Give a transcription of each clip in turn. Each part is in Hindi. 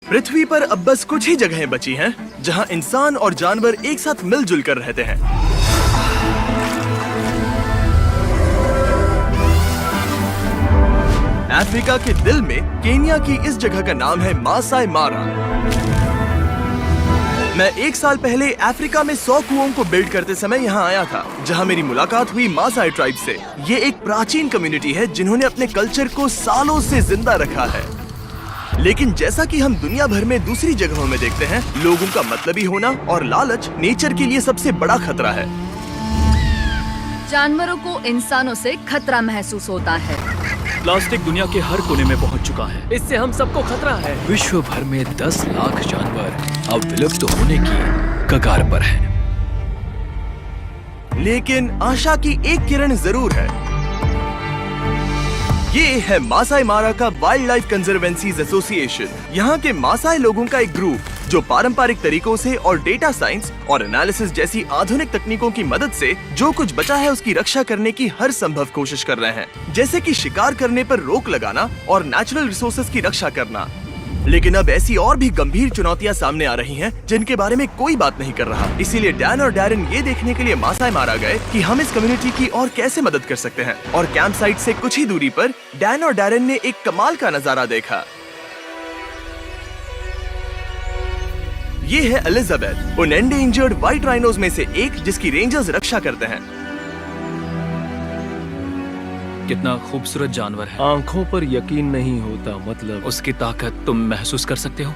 पृथ्वी पर अब बस कुछ ही जगहें बची हैं जहां इंसान और जानवर एक साथ मिलजुल कर रहते हैं। अफ्रीका के दिल में केन्या की इस जगह का नाम है मासाई मारा। मैं 1 साल पहले अफ्रीका में 100 कुओं को बिल्ड करते समय यहाँ आया था, जहाँ मेरी मुलाकात हुई मासाई ट्राइब से। ये एक प्राचीन कम्युनिटी है जिन्होंने अपने कल्चर को सालों से जिंदा रखा है। लेकिन जैसा कि हम दुनिया भर में दूसरी जगहों में देखते हैं, लोगों का मतलबी होना और लालच नेचर के लिए सबसे बड़ा खतरा है। जानवरों को इंसानों से खतरा महसूस होता है। प्लास्टिक दुनिया के हर कोने में पहुंच चुका है। इससे हम सबको खतरा है। विश्व भर में 10 लाख जानवर अब विलुप्त होने की कगार पर हैं। लेकिन आशा की एक किरण जरूर है। ये है मासाई मारा का वाइल्ड लाइफ कंजर्वेंसीज एसोसिएशन। यहाँ के मासाई लोगों का एक ग्रुप जो पारंपरिक तरीकों से और डेटा साइंस और एनालिसिस जैसी आधुनिक तकनीकों की मदद से जो कुछ बचा है उसकी रक्षा करने की हर संभव कोशिश कर रहे हैं, जैसे कि शिकार करने पर रोक लगाना और नेचुरल रिसोर्सेज की रक्षा करना। लेकिन अब ऐसी और भी गंभीर चुनौतियां सामने आ रही हैं जिनके बारे में कोई बात नहीं कर रहा। इसीलिए डैन और डैरन ये देखने के लिए मासाई मारा गए कि हम इस कम्युनिटी की और कैसे मदद कर सकते हैं। और कैंप साइट से कुछ ही दूरी पर डैन और डैरन ने एक कमाल का नजारा देखा। ये है एलिजाबेथ, उन एंडेंजर्ड व्हाइट राइनोज में से एक जिसकी रेंजर्स रक्षा करते हैं। कितना खूबसूरत जानवर है। आंखों पर यकीन नहीं होता। मतलब उसकी ताकत तुम महसूस कर सकते हो।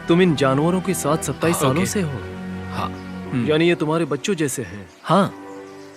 तुम इन जानवरों के साथ 27 सालों से हो। हाँ। यानी ये तुम्हारे बच्चों जैसे हैं। हाँ।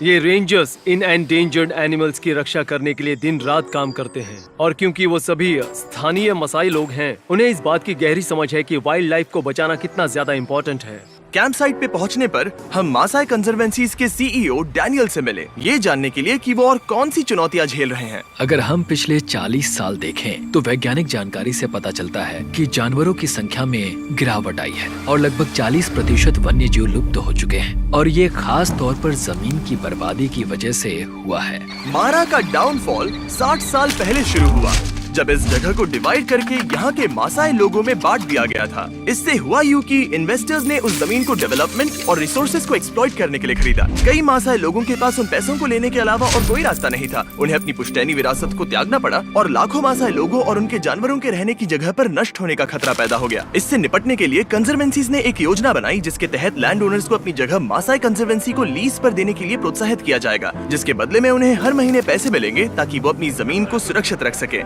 ये रेंजर्स इन एंडेंजर्ड एनिमल्स की रक्षा करने के लिए दिन रात काम करते हैं। और क्योंकि वो सभी स्थानीय मसाई लोग हैं, उन्हें इस बात की गहरी समझ है कि वाइल्ड लाइफ को बचाना कितना ज्यादा इम्पोर्टेंट है। कैंप साइट पे पहुंचने पर हम मासाई कंजर्वेंसीज के सीईओ डैनियल से मिले, ये जानने के लिए कि वो और कौन सी चुनौतियां झेल रहे हैं। अगर हम पिछले 40 साल देखें तो वैज्ञानिक जानकारी से पता चलता है कि जानवरों की संख्या में गिरावट आई है और लगभग 40% वन्य जीव लुप्त हो चुके हैं। और ये खास तौर पर जमीन की बर्बादी की वजह से हुआ है। मारा का डाउनफॉल 60 साल पहले शुरू हुआ, जब इस जगह को डिवाइड करके यहाँ के मासाई लोगों में बांट दिया गया था। इससे हुआ यूं कि इन्वेस्टर्स ने उस जमीन को डेवलपमेंट और रिसोर्सेज को एक्सप्लॉइट करने के लिए खरीदा। कई मासाई लोगों के पास उन पैसों को लेने के अलावा और कोई रास्ता नहीं था। उन्हें अपनी पुश्तैनी विरासत को त्यागना पड़ा और लाखों मासाई लोगों और उनके जानवरों के रहने की जगह पर नष्ट होने का खतरा पैदा हो गया। इससे निपटने के लिए कंजर्वेंसीज ने एक योजना बनाई जिसके तहत लैंड ओनर्स को अपनी जगह मासाई कंजर्वेंसी को लीज पर देने के लिए प्रोत्साहित किया जाएगा, जिसके बदले में उन्हें हर महीने पैसे मिलेंगे ताकि वो अपनी जमीन को सुरक्षित रख सके।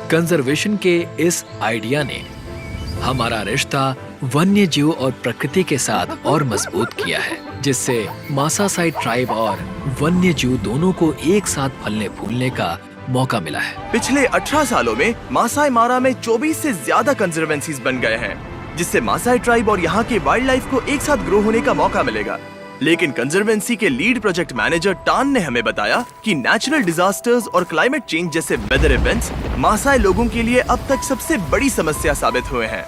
कंजर्वेशन के इस आइडिया ने हमारा रिश्ता वन्य जीव और प्रकृति के साथ और मजबूत किया है, जिससे मासाई ट्राइब और वन्य जीव दोनों को एक साथ फलने फूलने का मौका मिला है। पिछले 18 सालों में मासाई मारा में 24 से ज्यादा कंजर्वेंसीज बन गए हैं, जिससे मासाई ट्राइब और यहाँ के वाइल्ड लाइफ को एक साथ ग्रो होने का मौका मिलेगा। लेकिन कंजर्वेंसी के लीड प्रोजेक्ट मैनेजर टान ने हमें बताया कि नेचुरल डिजास्टर्स और क्लाइमेट चेंज जैसे वेदर इवेंट्स मासाई लोगों के लिए अब तक सबसे बड़ी समस्या साबित हुए हैं।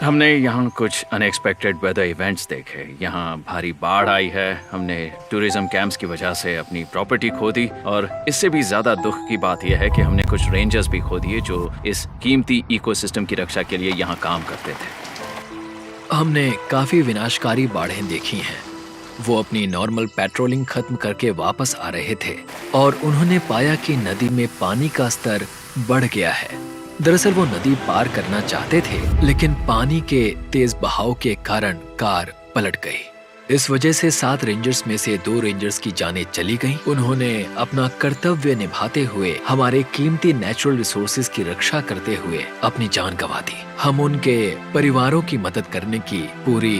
हमने यहाँ कुछ अनएक्सपेक्टेड वेदर इवेंट्स देखे। यहाँ भारी बाढ़ आई है, हमने टूरिज्म कैंप्स की वजह से अपनी प्रॉपर्टी खो दी, और इससे भी ज्यादा दुख की बात यह है कि हमने कुछ रेंजर्स भी खो दिए जो इस कीमती इकोसिस्टम की रक्षा के लिए यहाँ काम करते थे। हमने काफी विनाशकारी बाढ़ें देखी हैं। वो अपनी नॉर्मल पेट्रोलिंग खत्म करके वापस आ रहे थे और उन्होंने पाया कि नदी में पानी का स्तर बढ़ गया है। दरअसल वो नदी पार करना चाहते थे, लेकिन पानी के तेज बहाव के कारण कार पलट गई। इस वजह से 7 रेंजर्स में से 2 रेंजर्स की जानें चली गईं। उन्होंने अपना कर्तव्य निभाते हुए हमारे कीमती नेचुरल रिसोर्सेज की रक्षा करते हुए अपनी जान गंवा दी। हम उनके परिवारों की मदद करने की पूरी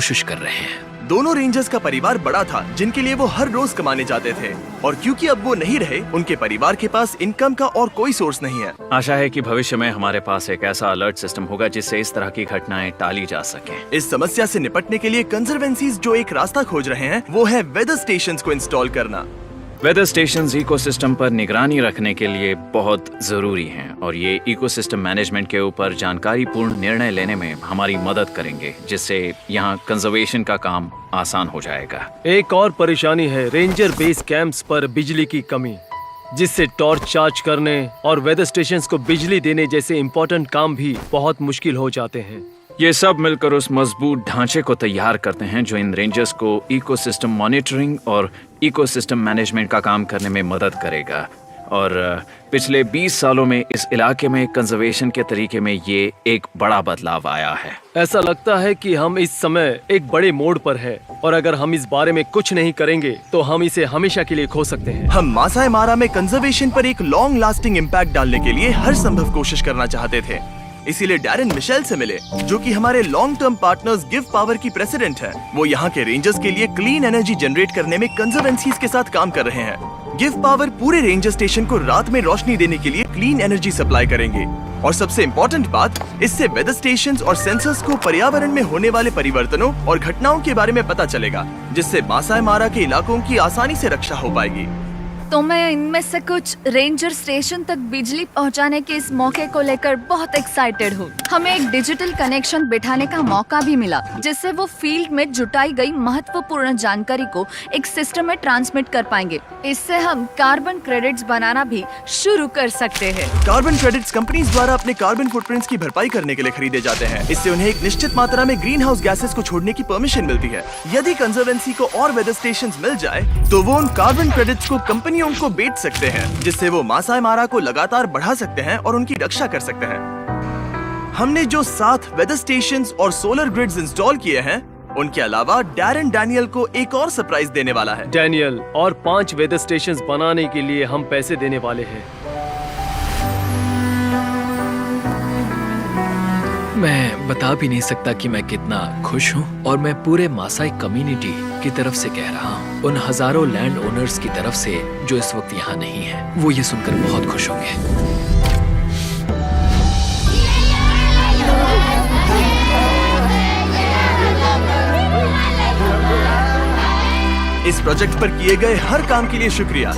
कोशिश कर रहे हैं। दोनों रेंजर्स का परिवार बड़ा था जिनके लिए वो हर रोज कमाने जाते थे, और क्योंकि अब वो नहीं रहे, उनके परिवार के पास इनकम का और कोई सोर्स नहीं है। आशा है कि भविष्य में हमारे पास एक ऐसा अलर्ट सिस्टम होगा जिससे इस तरह की घटनाएं टाली जा सकें। इस समस्या से निपटने के लिए कंजर्वेंसीज जो एक रास्ता खोज रहे हैं वो है वेदर स्टेशंस को इंस्टॉल करना। वेदर स्टेशंस इकोसिस्टम पर निगरानी रखने के लिए बहुत जरूरी हैं और ये इकोसिस्टम मैनेजमेंट के ऊपर जानकारीपूर्ण निर्णय लेने में हमारी मदद करेंगे, जिससे यहाँ कंजर्वेशन का काम आसान हो जाएगा। एक और परेशानी है रेंजर बेस कैंप्स पर बिजली की कमी, जिससे टॉर्च चार्ज करने और वेदर स्टेशंस को बिजली देने जैसे इम्पोर्टेंट काम भी बहुत मुश्किल हो जाते हैं। ये सब मिलकर उस मजबूत ढांचे को तैयार करते हैं जो इन रेंजर्स को इकोसिस्टम मॉनिटरिंग और इकोसिस्टम मैनेजमेंट का काम करने में मदद करेगा। और पिछले 20 सालों में इस इलाके में कंजर्वेशन के तरीके में ये एक बड़ा बदलाव आया है। ऐसा लगता है कि हम इस समय एक बड़े मोड़ पर हैं, और अगर हम इस बारे में कुछ नहीं करेंगे तो हम इसे हमेशा के लिए खो सकते हैं। हम मासाई मारा में कंजर्वेशन पर एक लॉन्ग लास्टिंग इम्पैक्ट डालने के लिए हर संभव कोशिश करना चाहते थे। इसीलिए डैरेन मिशेल से मिले, जो कि हमारे long term partners give power की प्रेसिडेंट है। वो यहाँ के रेंजर्स के लिए क्लीन एनर्जी जनरेट करने में कंजर्वेंसीज के साथ काम कर रहे हैं। गिव पावर पूरे रेंजर स्टेशन को रात में रोशनी देने के लिए क्लीन एनर्जी सप्लाई करेंगे। और सबसे इम्पोर्टेंट बात, इससे वेदर स्टेशंस और सेंसर्स को पर्यावरण में होने वाले परिवर्तनों और घटनाओं के बारे में पता चलेगा, जिससे मासाई मारा के इलाकों की आसानी से रक्षा हो पाएगी। तो मैं इनमें से कुछ रेंजर स्टेशन तक बिजली पहुंचाने के इस मौके को लेकर बहुत एक्साइटेड हूँ। हमें एक डिजिटल कनेक्शन बिठाने का मौका भी मिला, जिससे वो फील्ड में जुटाई गई महत्वपूर्ण जानकारी को एक सिस्टम में ट्रांसमिट कर पाएंगे। इससे हम कार्बन क्रेडिट्स बनाना भी शुरू कर सकते हैं। कार्बन क्रेडिट्स कंपनीज द्वारा अपने कार्बन फुटप्रिंट्स की भरपाई करने के लिए खरीदे जाते हैं। इससे उन्हें एक निश्चित मात्रा में ग्रीन हाउस गैसेस को छोड़ने की परमिशन मिलती है। यदि कंजर्वेंसी को और वेदर स्टेशंस मिल जाए तो वो उन कार्बन क्रेडिट्स को कंपनियों को बेच सकते हैं, जिससे वो मासाई मारा को लगातार बढ़ा सकते हैं और उनकी रक्षा कर सकते हैं। हमने जो 7 वेदर स्टेशंस और सोलर ग्रिड्स इंस्टॉल किए हैं, उनके अलावा डैरेन डैनियल को एक और सरप्राइज देने वाला है। डैनियल, और 5 वेदर स्टेशंस बनाने के लिए हम पैसे देने वाले हैं। मैं बता भी नहीं सकता कि मैं कितना खुश हूँ, और मैं पूरे मासाई कम्युनिटी की तरफ से कह रहा हूँ, उन हजारों लैंड ओनर्स की तरफ से जो इस वक्त यहाँ नहीं है। वो ये सुनकर बहुत खुश होंगे। इस प्रोजेक्ट पर किए गए हर काम के लिए शुक्रिया।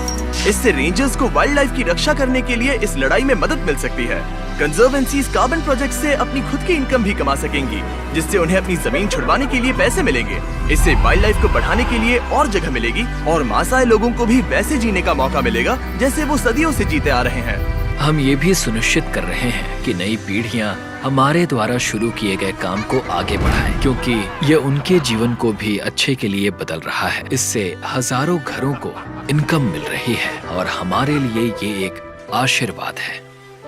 इससे रेंजर्स को वाइल्ड लाइफ की रक्षा करने के लिए इस लड़ाई में मदद मिल सकती है। कंजर्वेंसीज कार्बन प्रोजेक्ट से अपनी खुद की इनकम भी कमा सकेंगी, जिससे उन्हें अपनी जमीन छुड़वाने के लिए पैसे मिलेंगे। इससे वाइल्ड लाइफ को बढ़ाने के लिए और जगह मिलेगी, और मासाई लोगों को भी वैसे जीने का मौका मिलेगा जैसे वो सदियों से जीते आ रहे हैं। हम ये भी सुनिश्चित कर रहे हैं कि नई पीढ़ियां हमारे द्वारा शुरू किए गए काम को आगे बढ़ाएं, क्योंकि ये उनके जीवन को भी अच्छे के लिए बदल रहा है। इससे हजारों घरों को इनकम मिल रही है, और हमारे लिए ये एक आशीर्वाद है।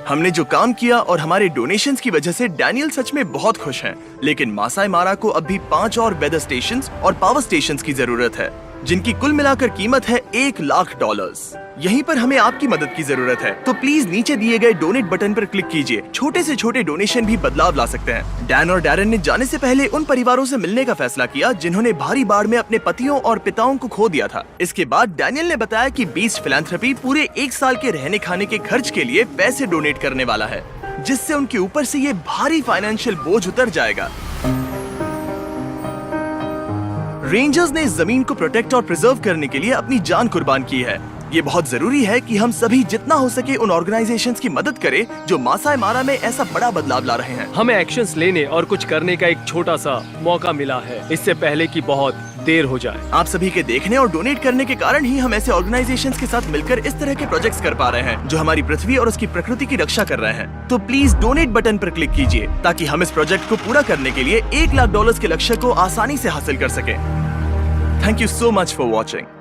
हमने जो काम किया और हमारे डोनेशंस की वजह से डैनियल सच में बहुत खुश हैं। लेकिन मासाई मारा को अब भी 5 और वेदर स्टेशंस और पावर स्टेशंस की जरूरत है, जिनकी कुल मिलाकर कीमत है $1,00,000। यहीं पर हमें आपकी मदद की जरूरत है, तो प्लीज नीचे दिए गए डोनेट बटन पर क्लिक कीजिए। छोटे से छोटे डोनेशन भी बदलाव ला सकते हैं। डैन और डैरेन ने जाने से पहले उन परिवारों से मिलने का फैसला किया जिन्होंने भारी बाढ़ में अपने पतियों और पिताओं को खो दिया था। इसके बाद डैनियल ने बताया कि बीस्ट फिलैंथ्रोपी पूरे 1 साल के रहने खाने के खर्च के लिए पैसे डोनेट करने वाला है, जिससे उनके ऊपर से ये भारी फाइनेंशियल बोझ उतर जाएगा। रेंजर्स ने इस जमीन को प्रोटेक्ट और प्रिजर्व करने के लिए अपनी जान कुर्बान की है। ये बहुत जरूरी है कि हम सभी जितना हो सके उन ऑर्गेनाइजेशंस की मदद करें जो मासाई मारा में ऐसा बड़ा बदलाव ला रहे हैं। हमें एक्शंस लेने और कुछ करने का एक छोटा सा मौका मिला है, इससे पहले कि बहुत देर हो जाए। आप सभी के देखने और डोनेट करने के कारण ही हम ऐसे ऑर्गेनाइजेशंस के साथ मिलकर इस तरह के प्रोजेक्ट्स कर पा रहे हैं जो हमारी पृथ्वी और उसकी प्रकृति की रक्षा कर रहे हैं। तो प्लीज डोनेट बटन पर क्लिक कीजिए, ताकि हम इस प्रोजेक्ट को पूरा करने के लिए $1,00,000 के लक्ष्य को आसानी से हासिल कर सके। Thank you so much for watching.